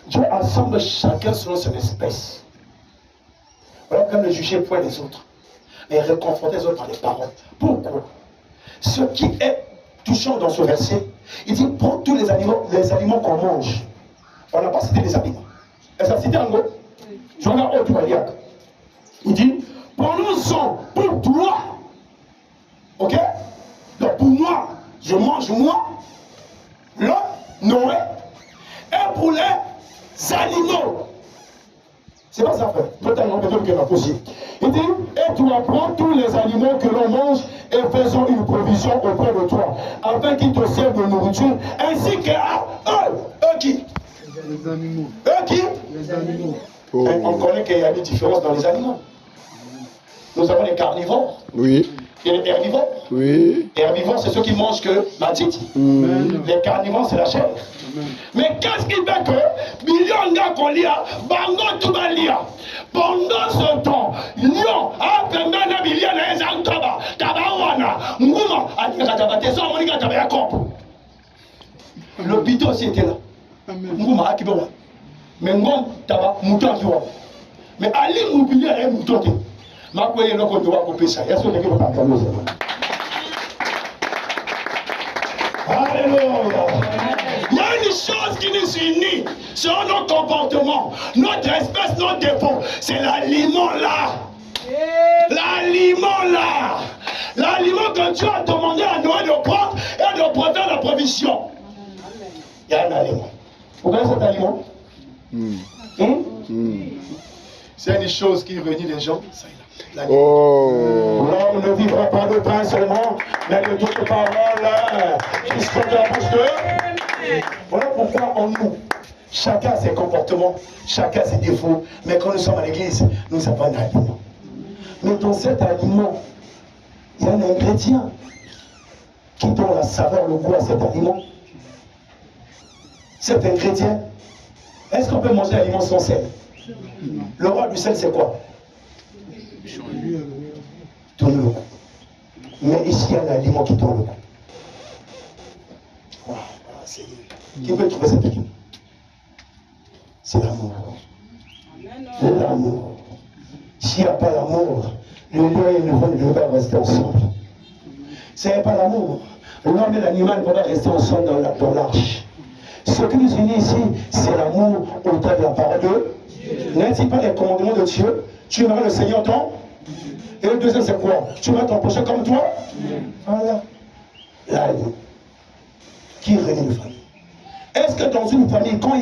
Dieu assemble chacun selon son espèce. Voilà comme le juger point les autres. Et réconforter les autres par les paroles. Pourquoi? Ce qui est touchant dans ce verset, il dit pour tous les aliments qu'on mange. On n'a pas cité les aliments. Est-ce que ça cité en gros? Je regarde au Toualiak. Il dit, prenons-en pour toi. Ok? Donc pour moi, je mange moi, l'homme, Noé, et pour les animaux. C'est pas ça, frère. Peut-être que la possible. Il dit, et tu apprends tous les animaux que l'on mange et faisons une provision auprès de toi, afin qu'ils te servent de nourriture, ainsi qu'à eux. Eux qui? Les animaux. Eux qui? Les animaux. Oh. On connaît qu'il y a des différences dans les animaux. Nous avons les carnivores. Oui. Et les herbivores. Oui. Les herbivores, c'est ceux qui mangent que la tite. Les carnivores, c'est la chair. Mais qu'est-ce qui fait que millions de gars qu'on lit, bango tout va lire. Pendant ce temps, lion, pendant na millions de gens tabawana, nguma, anika tabate so monika tabaya kompo. Le bidon aussi était là. Nguma akibawa. Mais ngom taba mouton qui wa. Mais ali moubilia et mouton qui. Ma koye loko doit couper ça. Est-ce que vous avez entendu ça? Alléluia. Il y a une chose qui nous unit sur notre comportement, notre espèce, notre défaut, c'est l'aliment là. L'aliment là. L'aliment que Dieu a demandé à Noé de prendre et de prendre la provision. Il y a un aliment. Vous connaissez cet aliment? C'est une chose qui réunit les gens. Oh. L'homme ne vivra pas de pain seulement, mais de toutes paroles qui sortent de la bouche de. Voilà pourquoi en nous, chacun a ses comportements, chacun a ses défauts, mais quand nous sommes à l'église, nous avons un aliment. Mais dans cet aliment, il y a un ingrédient qui donne la saveur, le goût à cet aliment. Cet ingrédient, est-ce qu'on peut manger l'aliment sans sel? Le roi du sel, c'est quoi? Tourne le cou. Mais ici, il y a un aliment qui tourne le cou. Voilà, qui peut trouver cet aliment? C'est l'amour. L'amour. S'il n'y a pas l'amour, le lion et le lion ne peuvent pas rester ensemble. S'il n'y a pas l'amour, l'homme et l'animal ne peuvent pas rester ensemble dans l'arche. Ce qui nous unit ici, c'est l'amour au travers de la parole de Dieu. N'est-il pas les commandements de Dieu? Tu aimeras le Seigneur ton. Et le deuxième, c'est quoi? Tu aimeras ton prochain comme toi. Voilà. Là, qui réunit une famille? Est-ce que dans une famille, quand il y a